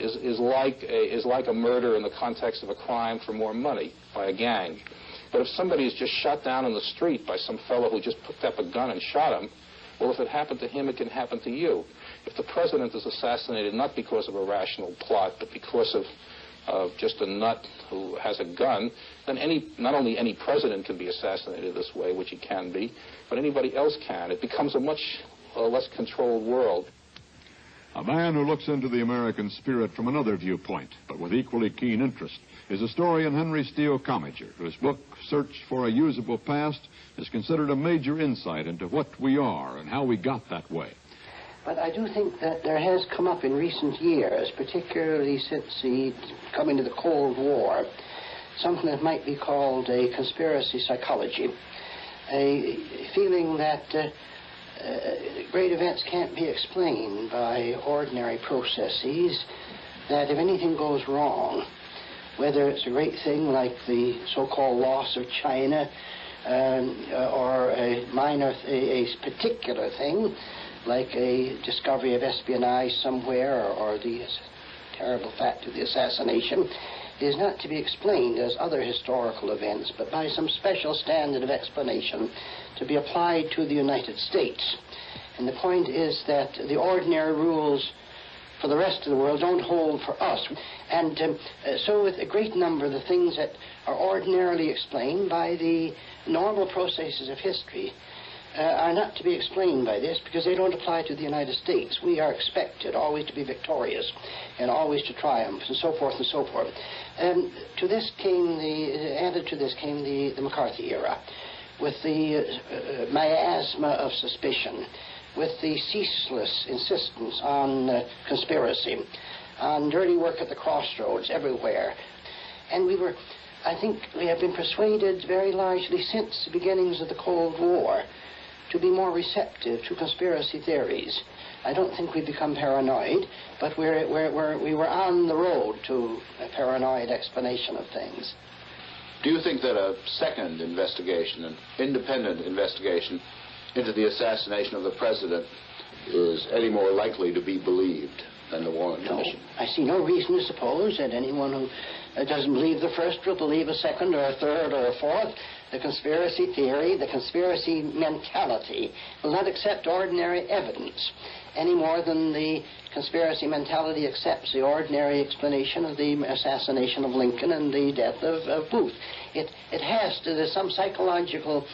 is like a murder in the context of a crime for more money by a gang. But if somebody is just shot down in the street by some fellow who just picked up a gun and shot him, well, if it happened to him, it can happen to you. If the president is assassinated not because of a rational plot, but because of just a nut who has a gun, then not only any president can be assassinated this way, which he can be, but anybody else can. It becomes a much less controlled world. A man who looks into the American spirit from another viewpoint, but with equally keen interest, is historian Henry Steele Commager, whose book, Search for a Usable Past, is considered a major insight into what we are and how we got that way. But I do think that there has come up in recent years, particularly since the coming of the Cold War, something that might be called a conspiracy psychology, a feeling that great events can't be explained by ordinary processes, that if anything goes wrong, whether it's a great thing like the so-called loss of China, or a particular thing like a discovery of espionage somewhere, or the terrible fact of the assassination, is not to be explained as other historical events, but by some special standard of explanation to be applied to the United States. And the point is that the ordinary rules for the rest of the world don't hold for us. And so with a great number of the things that are ordinarily explained by the normal processes of history are not to be explained by this, because they don't apply to the United States. We are expected always to be victorious and always to triumph, and so forth and so forth. Added to this came the McCarthy era, with the miasma of suspicion, with the ceaseless insistence on conspiracy, on dirty work at the crossroads everywhere. And I think we have been persuaded very largely since the beginnings of the Cold War to be more receptive to conspiracy theories. I don't think we've become paranoid, but we were on the road to a paranoid explanation of things. Do you think that a second investigation, an independent investigation into the assassination of the president, is any more likely to be believed than the Warren Commission? I see no reason to suppose that anyone who doesn't believe the first will believe a second or a third or a fourth. The conspiracy theory, the conspiracy mentality will not accept ordinary evidence any more than the conspiracy mentality accepts the ordinary explanation of the assassination of Lincoln and the death of Booth. It has to, there's some psychological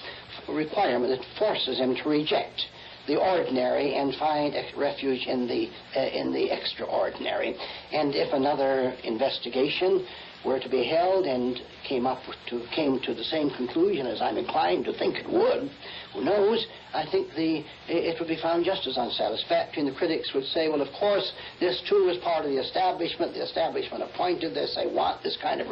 requirement that forces him to reject the ordinary and find refuge in the extraordinary. And if another investigation were to be held and came to the same conclusion as I'm inclined to think it would, who knows, I think it would be found just as unsatisfactory, and the critics would say, well, of course, this too is part of the establishment appointed this, they want this kind of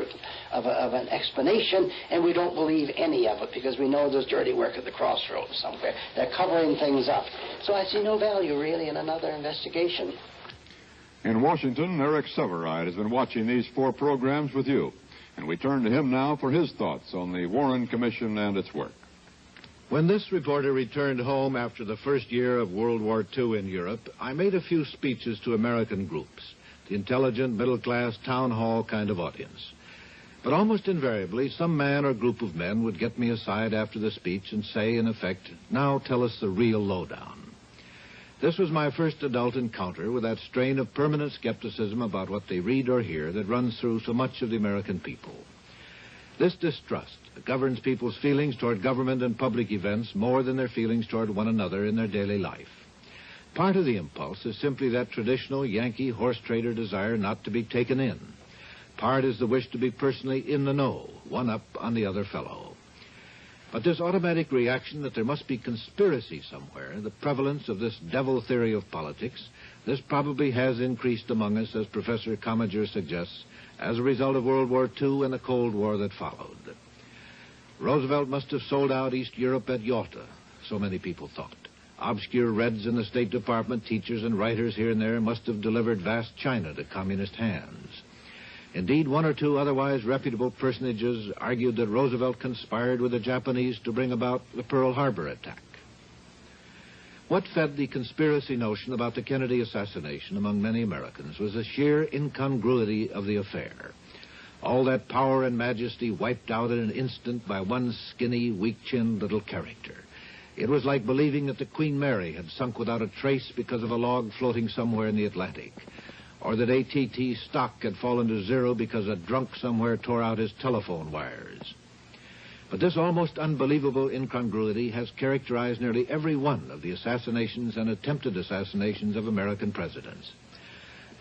an explanation, and we don't believe any of it because we know there's dirty work at the crossroads somewhere. They're covering things up. So I see no value really in another investigation. In Washington, Eric Severide has been watching these 4 programs with you, and we turn to him now for his thoughts on the Warren Commission and its work. When this reporter returned home after the first year of World War II in Europe, I made a few speeches to American groups, the intelligent, middle-class, town hall kind of audience. But almost invariably, some man or group of men would get me aside after the speech and say, in effect, now tell us the real lowdown. This was my first adult encounter with that strain of permanent skepticism about what they read or hear that runs through so much of the American people. This distrust governs people's feelings toward government and public events more than their feelings toward one another in their daily life. Part of the impulse is simply that traditional Yankee horse trader desire not to be taken in. Part is the wish to be personally in the know, one up on the other fellow. But this automatic reaction that there must be conspiracy somewhere, the prevalence of this devil theory of politics, this probably has increased among us, as Professor Commager suggests, as a result of World War II and the Cold War that followed. Roosevelt must have sold out East Europe at Yalta, so many people thought. Obscure Reds in the State Department, teachers and writers here and there must have delivered vast China to communist hands. Indeed, 1 or 2 otherwise reputable personages argued that Roosevelt conspired with the Japanese to bring about the Pearl Harbor attack. What fed the conspiracy notion about the Kennedy assassination among many Americans was the sheer incongruity of the affair. All that power and majesty wiped out in an instant by one skinny, weak-chinned little character. It was like believing that the Queen Mary had sunk without a trace because of a log floating somewhere in the Atlantic, or that AT&T stock had fallen to zero because a drunk somewhere tore out his telephone wires. But this almost unbelievable incongruity has characterized nearly every one of the assassinations and attempted assassinations of American presidents.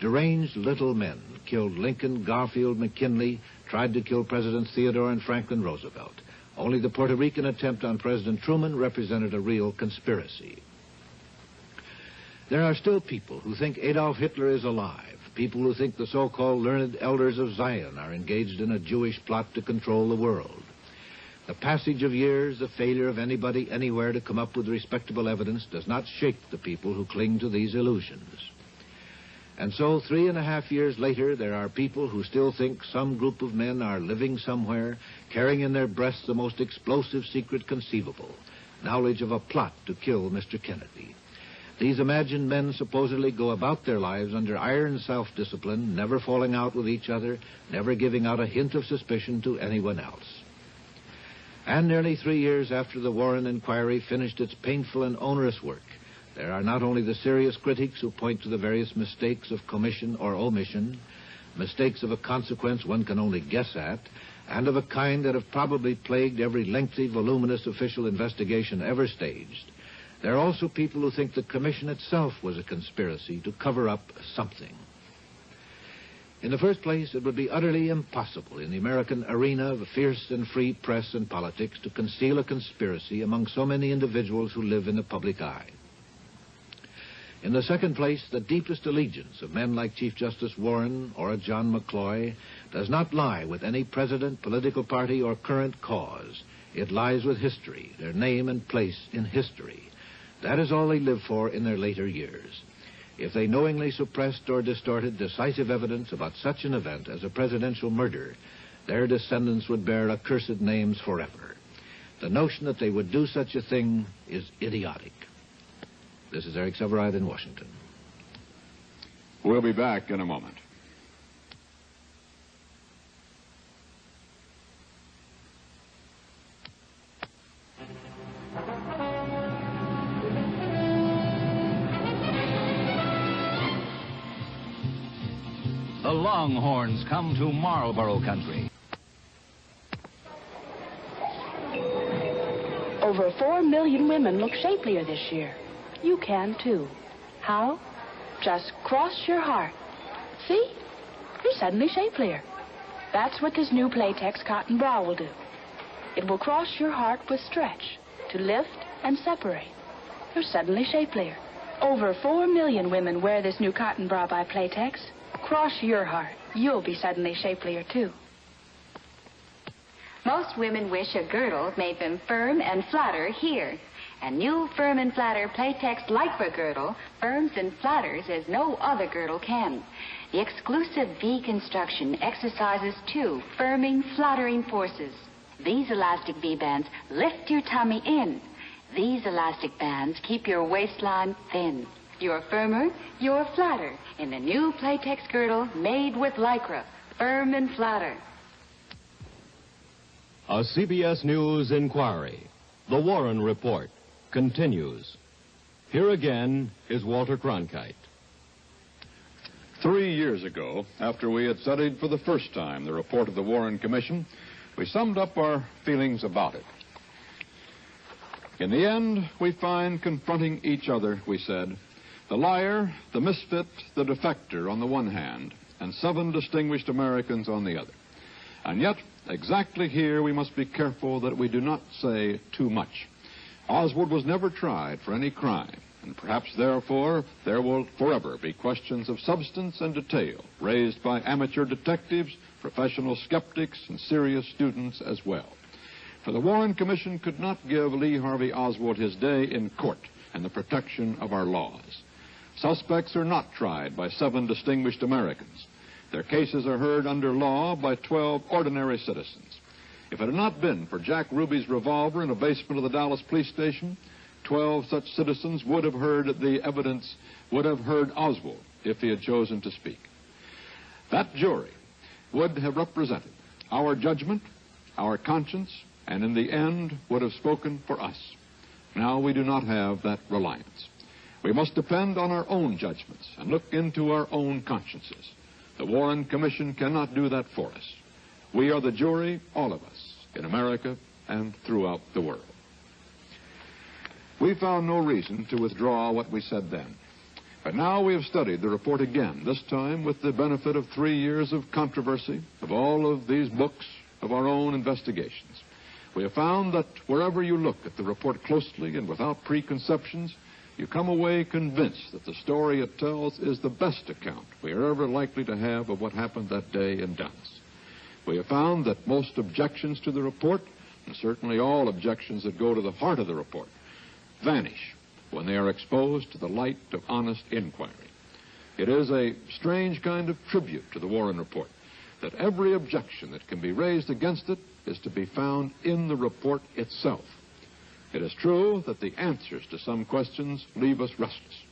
Deranged little men killed Lincoln, Garfield, McKinley, tried to kill Presidents Theodore and Franklin Roosevelt. Only the Puerto Rican attempt on President Truman represented a real conspiracy. There are still people who think Adolf Hitler is alive, people who think the so-called learned elders of Zion are engaged in a Jewish plot to control the world. The passage of years, the failure of anybody anywhere to come up with respectable evidence does not shake the people who cling to these illusions. And so, 3.5 years later, there are people who still think some group of men are living somewhere, carrying in their breasts the most explosive secret conceivable, knowledge of a plot to kill Mr. Kennedy. These imagined men supposedly go about their lives under iron self-discipline, never falling out with each other, never giving out a hint of suspicion to anyone else. And nearly 3 years after the Warren inquiry finished its painful and onerous work, there are not only the serious critics who point to the various mistakes of commission or omission, mistakes of a consequence one can only guess at, and of a kind that have probably plagued every lengthy, voluminous official investigation ever staged. There are also people who think the commission itself was a conspiracy to cover up something. In the first place, it would be utterly impossible in the American arena of a fierce and free press and politics to conceal a conspiracy among so many individuals who live in the public eye. In the second place, the deepest allegiance of men like Chief Justice Warren or a John McCloy does not lie with any president, political party, or current cause. It lies with history, their name and place in history. That is all they live for in their later years. If they knowingly suppressed or distorted decisive evidence about such an event as a presidential murder, their descendants would bear accursed names forever. The notion that they would do such a thing is idiotic. This is Eric Severide in Washington. We'll be back in a moment. The Longhorns come to Marlboro country. Over 4 million women look shapelier this year. You can, too. How? Just cross your heart. See? You're suddenly shapelier. That's what this new Playtex cotton bra will do. It will cross your heart with stretch to lift and separate. You're suddenly shapelier. Over 4 million women wear this new cotton bra by Playtex. Cross your heart. You'll be suddenly shapelier, too. Most women wish a girdle made them firm and flatter here. And new Firm and Flatter Playtex Lycra girdle firms and flatters as no other girdle can. The exclusive V construction exercises 2 firming, flattering forces. These elastic V-bands lift your tummy in. These elastic bands keep your waistline thin. You're firmer, you're flatter in the new Playtex girdle made with Lycra. Firm and Flatter. A CBS News inquiry. The Warren Report continues. Here again is Walter Cronkite. 3 years ago, after we had studied for the first time the report of the Warren Commission, we summed up our feelings about it. In the end, we find confronting each other, we said, the liar, the misfit, the defector on the one hand, and 7 distinguished Americans on the other. And yet, exactly here we must be careful that we do not say too much. Oswald was never tried for any crime, and perhaps therefore there will forever be questions of substance and detail raised by amateur detectives, professional skeptics, and serious students as well. For the Warren Commission could not give Lee Harvey Oswald his day in court and the protection of our laws. Suspects are not tried by 7 distinguished Americans. Their cases are heard under law by 12 ordinary citizens. If it had not been for Jack Ruby's revolver in a basement of the Dallas police station, 12 such citizens would have heard the evidence, would have heard Oswald if he had chosen to speak. That jury would have represented our judgment, our conscience, and in the end would have spoken for us. Now we do not have that reliance. We must depend on our own judgments and look into our own consciences. The Warren Commission cannot do that for us. We are the jury, all of us, in America and throughout the world. We found no reason to withdraw what we said then. But now we have studied the report again, this time with the benefit of 3 years of controversy, of all of these books, of our own investigations. We have found that wherever you look at the report closely and without preconceptions, you come away convinced that the story it tells is the best account we are ever likely to have of what happened that day in Dallas. We have found that most objections to the report and certainly all objections that go to the heart of the report, vanish when they are exposed to the light of honest inquiry. It is a strange kind of tribute to the Warren Report that every objection that can be raised against it is to be found in the report itself. It is true that the answers to some questions leave us restless.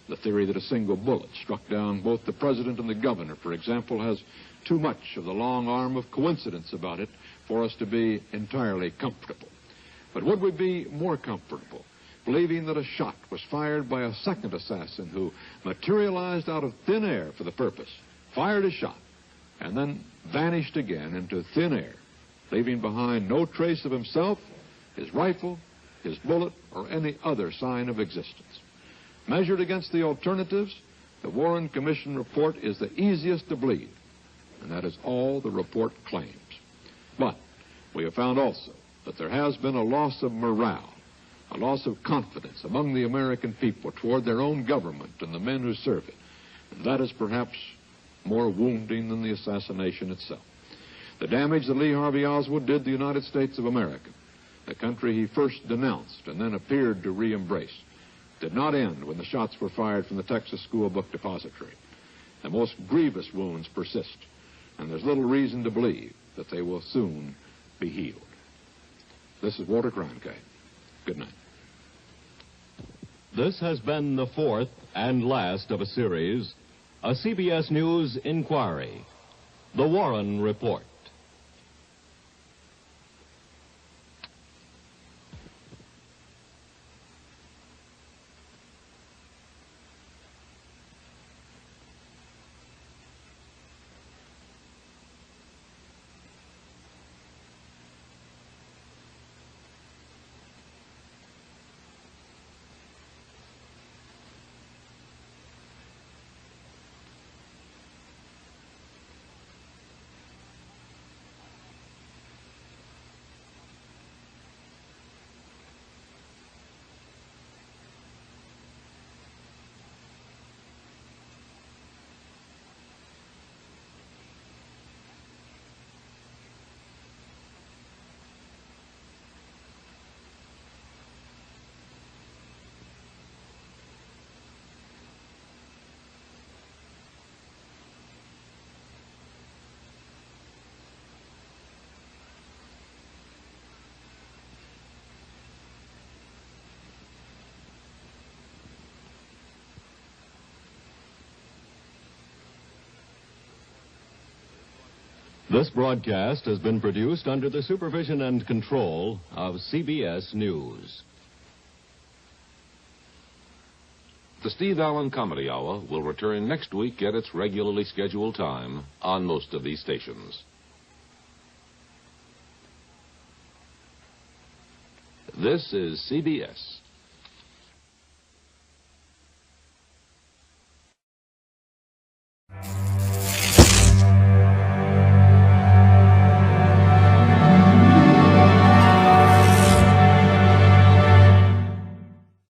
The theory that a single bullet struck down both the president and the governor, for example, has too much of the long arm of coincidence about it for us to be entirely comfortable. But would we be more comfortable believing that a shot was fired by a second assassin who materialized out of thin air for the purpose, fired a shot, and then vanished again into thin air, leaving behind no trace of himself, his rifle, his bullet, or any other sign of existence? Measured against the alternatives, the Warren Commission report is the easiest to believe, and that is all the report claims. But we have found also that there has been a loss of morale, a loss of confidence among the American people toward their own government and the men who serve it. And that is perhaps more wounding than the assassination itself. The damage that Lee Harvey Oswald did the United States of America, the country he first denounced and then appeared to re-embrace, did not end when the shots were fired from the Texas School Book Depository. The most grievous wounds persist, and there's little reason to believe that they will soon be healed. This is Walter Cronkite. Good night. This has been the fourth and last of a series, a CBS News inquiry, The Warren Report. This broadcast has been produced under the supervision and control of CBS News. The Steve Allen Comedy Hour will return next week at its regularly scheduled time on most of these stations. This is CBS.